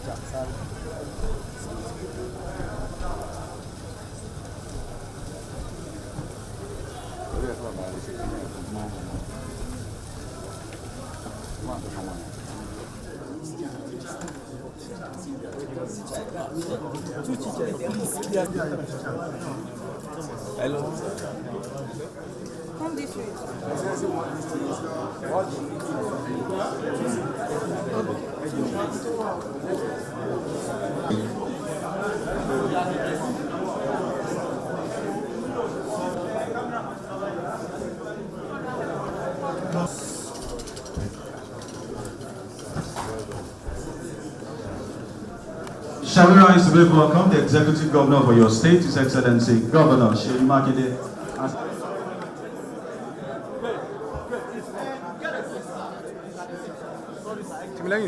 Hello. Come this way. Shall we rise to welcome the Executive Governor for your state, His Excellency Governor Seyi Makonde. They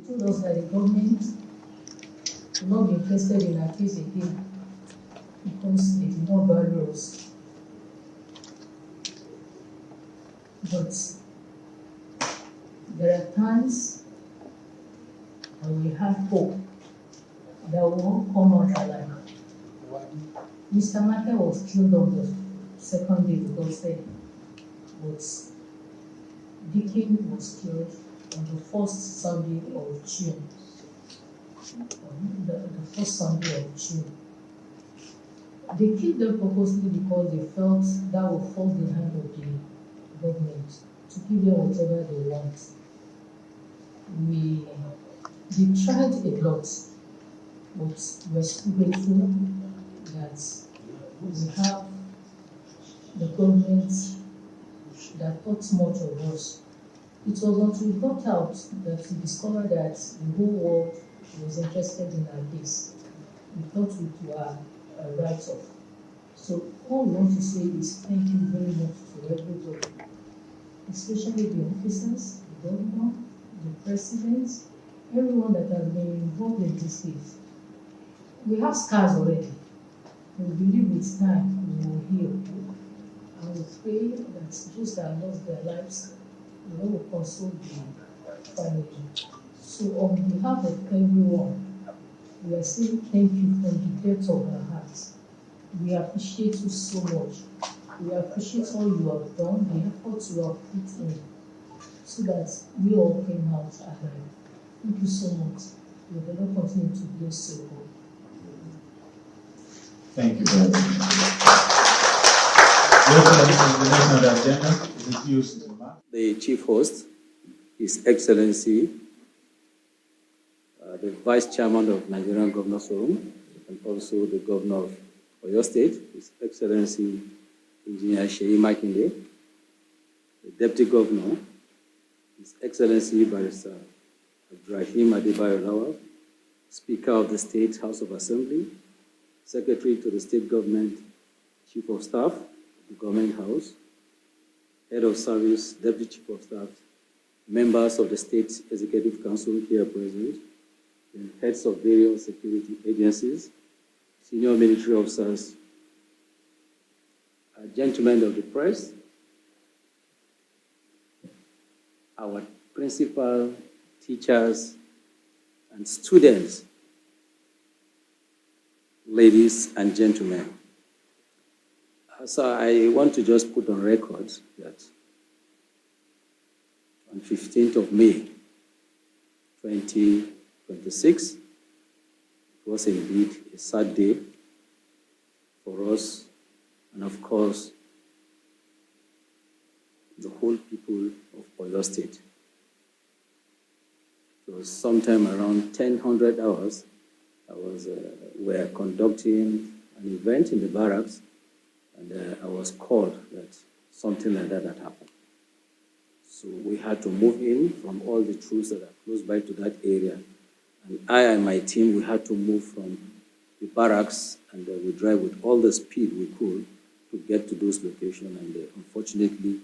told us that the government will not be interested in our case again because they did not value us. But there are times when we have hope that we won't come out alive. Mr. Makonde was killed on the second day of Thursday, but Dikin was killed on the first Sunday of June. The first Sunday of June. They killed them purposely because they felt that would force the hand of the government to give them whatever they want. They tried a lot, but we're still grateful that we have the government that thought much of us. It was until we got out that we discovered that the whole world was interested in our case. We thought we were a write-off. So all we want to say is thank you very much to everybody, especially the officers, the governor, the president, everyone that has been involved in this case. We have scars already. We believe with time we will heal. And we pray that those that lost their lives, the Lord will console the family. So on behalf of everyone, we are saying thank you from the depths of our hearts. We appreciate you so much. We appreciate all you have done, the efforts you have put in, so that we all came out alive. Thank you so much. May the Lord continue to bless you all. Thank you very much. The next on the agenda is introduced. The chief host, His Excellency, the Vice Chairman of Nigerian Governors Forum, and also the Governor of Oyo State, His Excellency Engineer Seyi Makonde, the Deputy Governor, His Excellency Barrister Abdurrahim Adebayo, Speaker of the State House of Assembly, Secretary to the State Government, Chief of Staff of the Government House, Head of Service, Deputy Chief of Staff, members of the State Executive Council here present, and heads of various security agencies, senior military officers, gentlemen of the press, our principal, teachers, and students, ladies and gentlemen. So I want to just put on record that on 15th of May, 2026, it was indeed a sad day for us and, of course, the whole people of Oyo State. It was sometime around 10:00 hours. We were conducting an event in the barracks, and I was called that something like that had happened. So we had to move in from all the troops that are close by to that area. And I and my team, we had to move from the barracks, and we drive with all the speed we could to get to those locations. And unfortunately,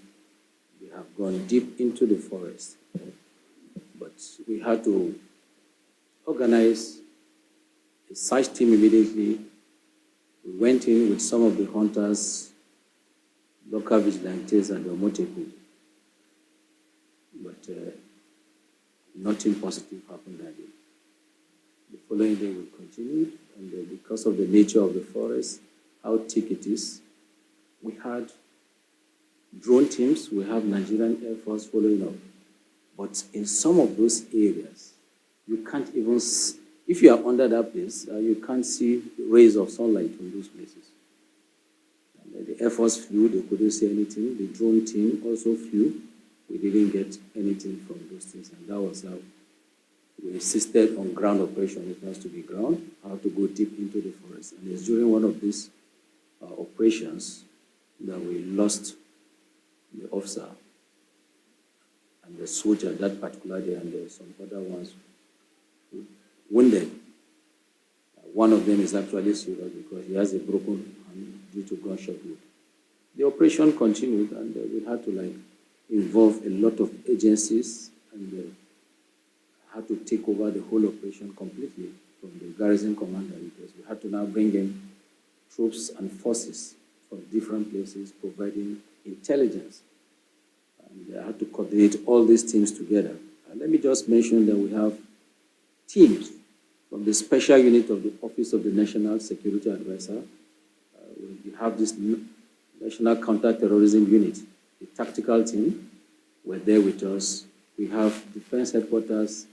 we have gone deep into the forest. But we had to organize a search team immediately. We went in with some of the hunters, local vigilantes, and the Omoteku. But Nothing positive happened that day. The following day we continued, and because of the nature of the forest, how thick it is, we had drone teams, we have Nigerian Air Force following up. But in some of those areas, you can't even, if you are under that place, you can't see rays of sunlight from those places. And the Air Force flew, they couldn't see anything. The drone team also flew. We didn't get anything from those things. And that was how we insisted on ground operation. It has to be ground, how to go deep into the forest. And it's during one of these operations that we lost the officer and the soldier that particular day, and there were some other ones wounded. One of them is actually serious because he has a broken hand due to gunshot wound. The operation continued, and we had to involve a lot of agencies, and had to take over the whole operation completely from the garrison commander, because we had to now bring in troops and forces from different places providing intelligence. And I had to coordinate all these teams together. Let me just mention that we have teams from the special unit of the Office of the National Security Advisor. We have this National Counter-Terrorism Unit, the tactical team were there with us. We have Defense Headquarters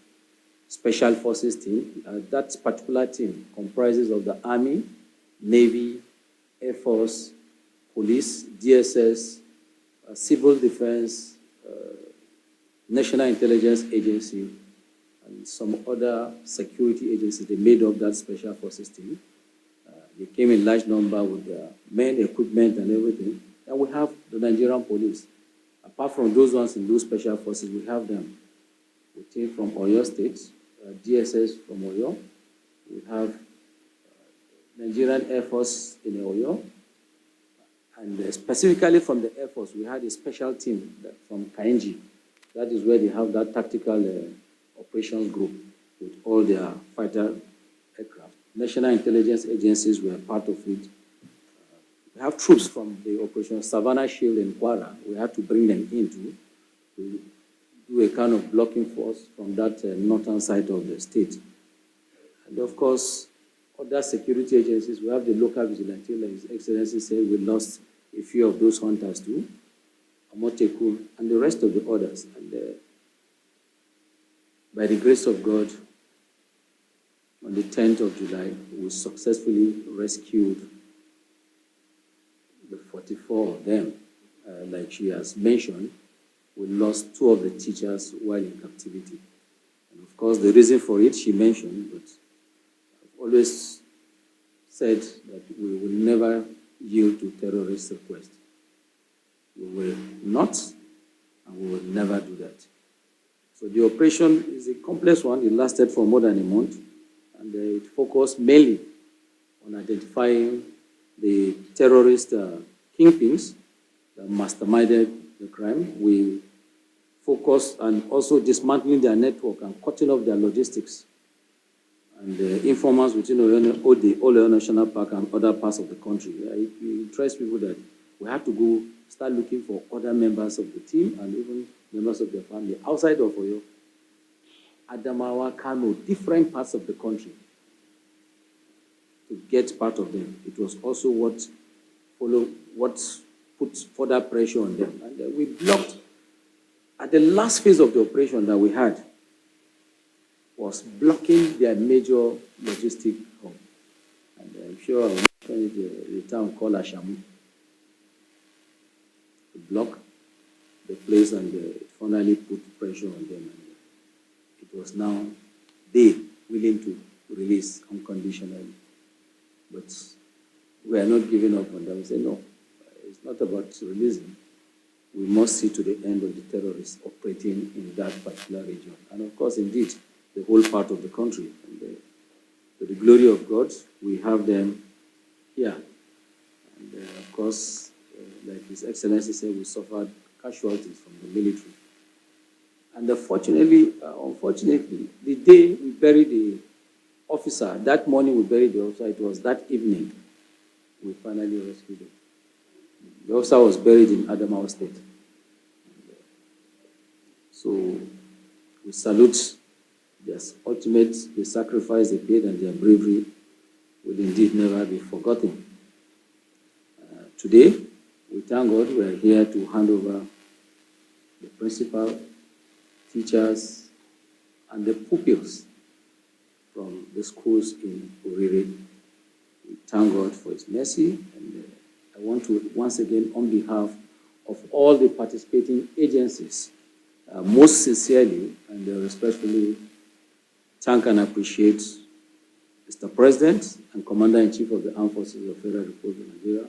Special Forces team. That particular team comprises of the Army, Navy, Air Force, Police, DSS, Civil Defense, National Intelligence Agency, and some other security agencies. They made up that Special Forces team. They came in large number with their men, equipment, and everything. And we have the Nigerian police. Apart from those ones in those special forces, we have them. We came from Oyo State, DSS from Oyo. We have Nigerian Air Force in Oyo. And specifically from the Air Force, we had a special team from Kainji. That is where they have that tactical operations group with all their fighter aircraft. National intelligence agencies were part of it. We have troops from the Operation Savannah Shield in Kwara. We had to bring them in to do a kind of blocking force from that northern side of the state. And of course, other security agencies, we have the local vigilante, like His Excellency said, we lost a few of those hunters too, Amoteku, and the rest of the others. And by the grace of God, on the 10th of July, we successfully rescued the 44 of them. Like she has mentioned, we lost 2 of the teachers while in captivity. And of course, the reason for it, she mentioned, but I've always said that we will never yield to terrorist requests. We will not, and we will never do that. So the operation is a complex one. It lasted for more than a month, and it focused mainly on identifying the terrorist kingpins that masterminded the crime. We focused on also dismantling their network and cutting off their logistics. And the informants within Oyo National Park and other parts of the country. It interests people that we have to go start looking for other members of the team and even members of their family outside of Oyo, Adamawa, Kano, different parts of the country, to get part of them. It was also what put further pressure on them. And we blocked, at the last phase of the operation that we had, was blocking their major logistic hub. And I'm sure I'll mention it, the town called Ashamu. To block the place, and it finally put pressure on them. And it was now they willing to release unconditionally. But we are not giving up on them. We say, no, it's not about releasing. We must see to the end of the terrorists operating in that particular region. And of course, indeed, the whole part of the country. And to the glory of God, we have them here. And of course, like His Excellency said, we suffered casualties from the military. And unfortunately, the day we buried the officer, that morning we buried the officer, it was that evening we finally rescued him. The officer was buried in Adamawa State. So We salute their ultimate, the sacrifice they paid and their bravery will indeed never be forgotten. Today, we thank God we are here to hand over the principal, teachers, and the pupils from the schools in Oriri. We thank God for His mercy, and I want to once again, on behalf of all the participating agencies, most sincerely and respectfully thank and appreciate Mr. President and Commander-in-Chief of the Armed Forces of the Federal Republic of Nigeria,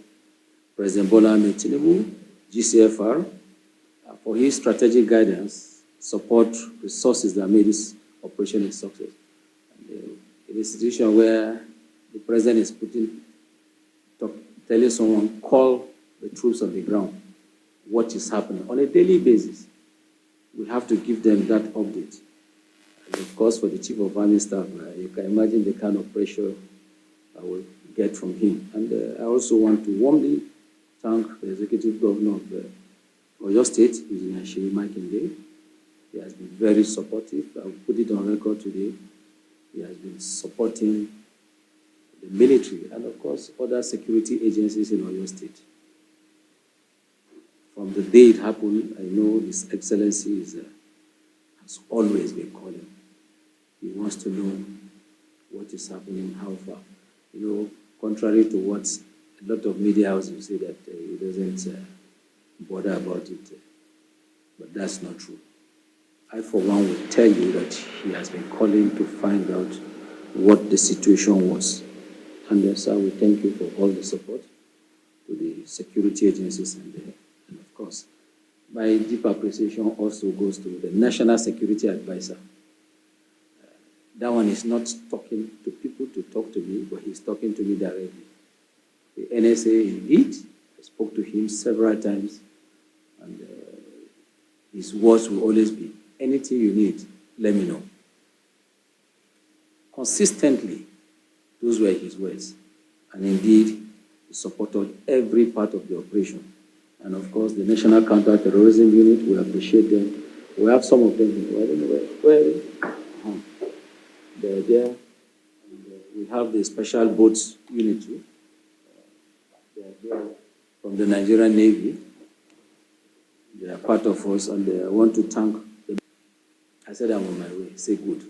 President Bola Ahmed Tinubu, GCFR, for his strategic guidance, support, resources that made this operation a success. And, in a situation where the President is telling someone, call the troops on the ground, what is happening on a daily basis, we have to give them that update. And of course, for the Chief of Army Staff, you can imagine the kind of pressure I will get from him. And I also want to warmly thank the Executive Governor of Oyo State, Governor Seyi Makonde. He has been very supportive. I will put it on record today. He has been supporting the military and, of course, other security agencies in Oyo State. From the day it happened, I know His Excellency has always been calling. He wants to know what is happening, how far. You know, contrary to what a lot of media houses say that he doesn't bother about it, but that's not true. I, for one, will tell you that he has been calling to find out what the situation was. And sir, we thank you for all the support to the security agencies and of course, my deep appreciation also goes to the National Security Advisor. That one is not talking to people to talk to me, but he's talking to me directly. The NSA, indeed, I spoke to him several times, and his words will always be, anything you need, let me know. Consistently, those were his words. And indeed, he supported every part of the operation. And of course, the National Counter-Terrorism Unit, we appreciate them. We have some of them here. I don't know where are they? They're there. And, we have the Special Boats Unit too. They're here from the Nigerian Navy. They are part of us, and I want to thank them. I said I'm on my way. Say good.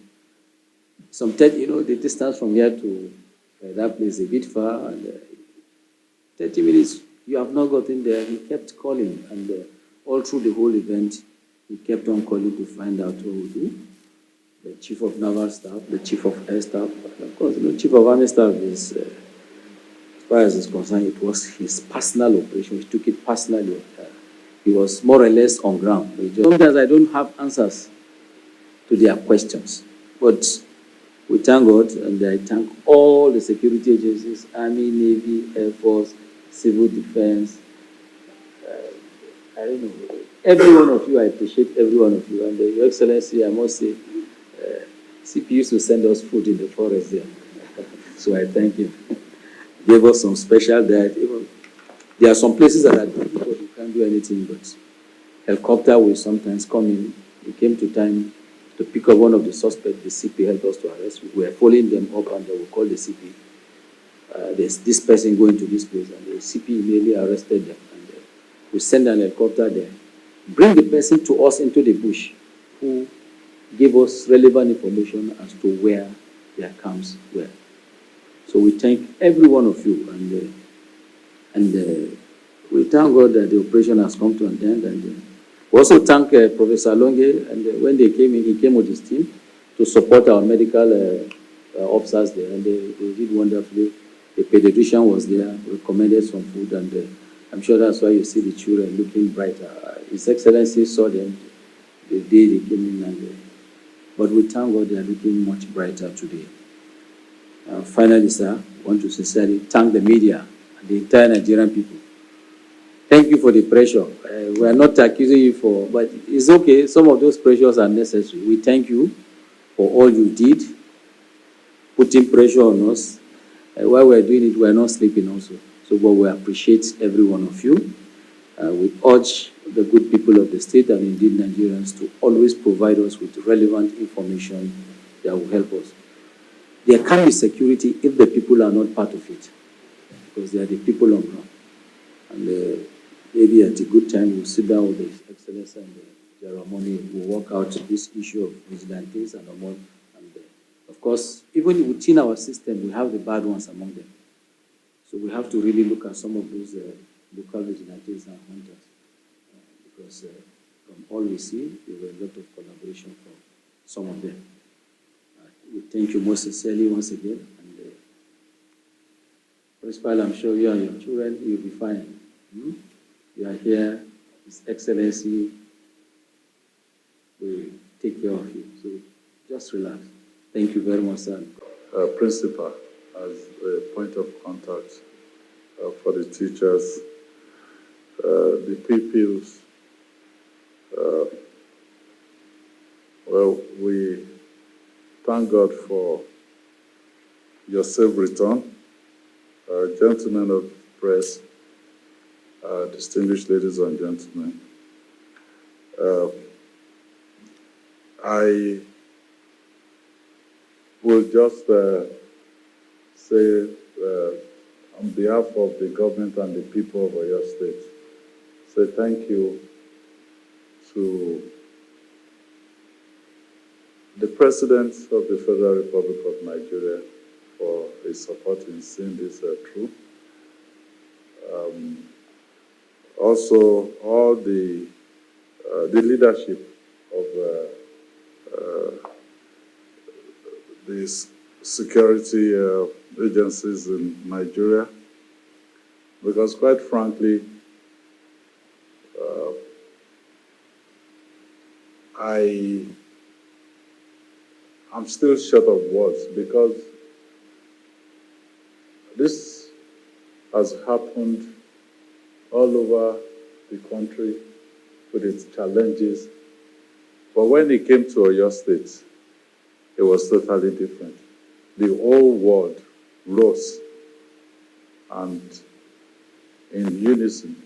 Sometimes, you know, the distance from here to that place is a bit far, and 30 minutes. You have not gotten there. He kept calling, and all through the whole event, he kept on calling to find out what we do. The Chief of Naval Staff, the Chief of Air Staff, and of course, the Chief of Army Staff is, as far as is concerned, it was his personal operation. He took it personally. He was more or less on ground. Sometimes I don't have answers to their questions, but we thank God, and I thank all the security agencies, Army, Navy, Air Force, Civil Defense. I don't know. Every one of you, I appreciate every one of you. And Your Excellency, I must say, CP used to send us food in the forest there. So I thank him. Gave us some special diet. Even, there are some places that are difficult, you can't do anything, but helicopter will sometimes come in. We came to time to pick up one of the suspects. The CP helped us to arrest. We were following them up, and we called the CP. There's this person going to this place, and the CP immediately arrested them. And we send an helicopter there, bring the person to us into the bush, who gave us relevant information as to where their camps were. So we thank every one of you, and we thank God that the operation has come to an end. And we also thank Professor Longe, and when they came in, he came with his team to support our medical officers there, and they did wonderfully. The pediatrician was there, recommended some food, and I'm sure that's why you see the children looking brighter. His Excellency saw them the day they came in, and but we thank God they are looking much brighter today. Finally, sir, I want to sincerely thank the media and the entire Nigerian people. Thank you for the pressure. We are not accusing you for, but it's okay. Some of those pressures are necessary. We thank you for all you did, putting pressure on us. While we're doing it, we're not sleeping also. So, but we appreciate every one of you. We urge the good people of the state and indeed Nigerians to always provide us with relevant information that will help us. There can be security if the people are not part of it, because they are the people on ground. And maybe at a good time, we'll sit down with His Excellency and the ceremony, we'll work out this issue of vigilantes and among. And of course, even within our system, we have the bad ones among them. So we have to really look at some of those local vigilantes and hunters, because from all we see, there were a lot of collaboration from some of them. We thank you most sincerely once again. And Principal, I'm sure you and your children, you'll be fine. You are here, His Excellency will take care of you. So just relax. Thank you very much, sir. Principal, as a point of contact for the teachers, the pupils. Well, we thank God for your safe return. Gentlemen of press, distinguished ladies and gentlemen, I will just say on behalf of the government and the people of Oyo State, say thank you to the President of the Federal Republic of Nigeria for his support in seeing this through. Also, all the leadership of these security agencies in Nigeria, because quite frankly, I'm still short of words, because this has happened all over the country with its challenges. But when it came to Oyo State, it was totally different. The whole world rose, and in unison,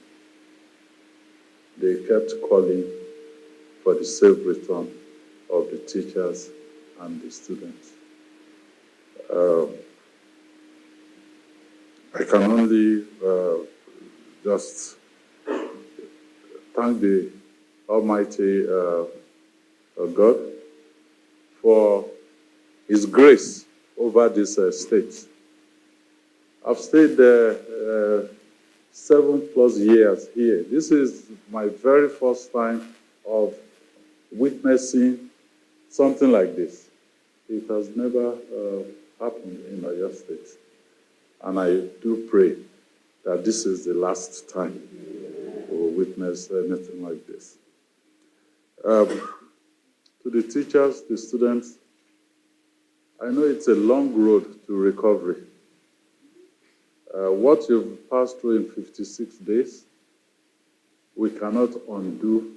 they kept calling for the safe return of the teachers and the students. I can only just thank the Almighty God for His grace over this state. I've stayed there 7+ years here. This is my very first time of witnessing something like this. It has never happened in Oyo State. And I do pray that this is the last time we'll witness anything like this. To the teachers, the students, I know it's a long road to recovery. What you've passed through in 56 days, we cannot undo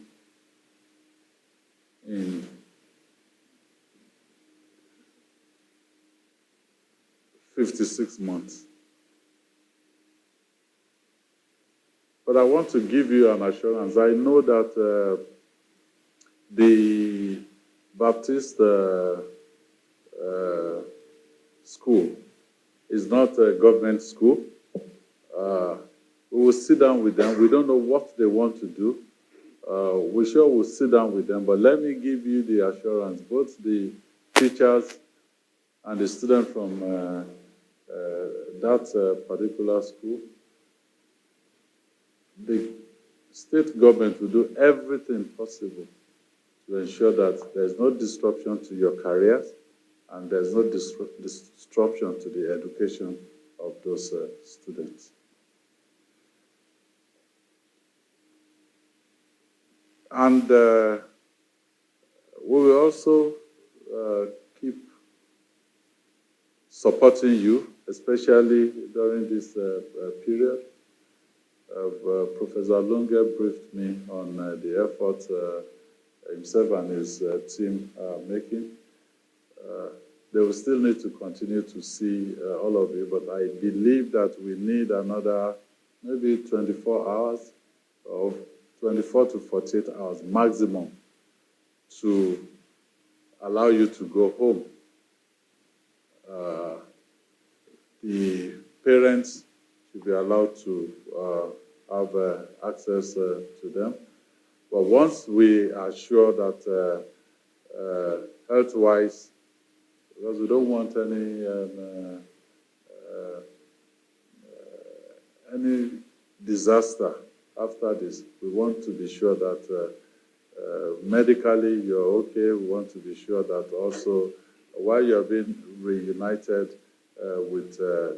in 56 months. But I want to give you an assurance. I know that the Baptist school is not a government school. We will sit down with them. We don't know what they want to do. We sure will sit down with them. But let me give you the assurance, both the teachers and the students from that particular school, the state government will do everything possible to ensure that there's no disruption to your careers and there's no disruption to the education of those students. And we will also keep supporting you, especially during this period. Professor Lunge briefed me on the effort himself and his team are making. They will still need to continue to see all of you, but I believe that we need another maybe 24 hours of 24 to 48 hours maximum to allow you to go home. The parents should be allowed to have access to them. But once we are sure that health-wise, because we don't want any disaster after this, we want to be sure that medically you're okay. We want to be sure that also while you're being reunited with your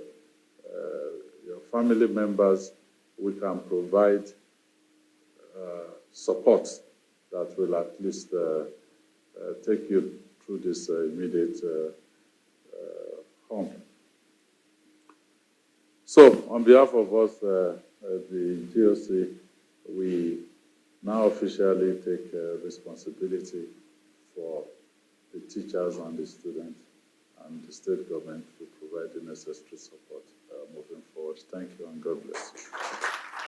family members, we can provide support that will at least take you through this immediate home. So, on behalf of us, the GOC, we now officially take responsibility for the teachers and the students, and the state government to provide the necessary support moving forward. Thank you, and God bless you.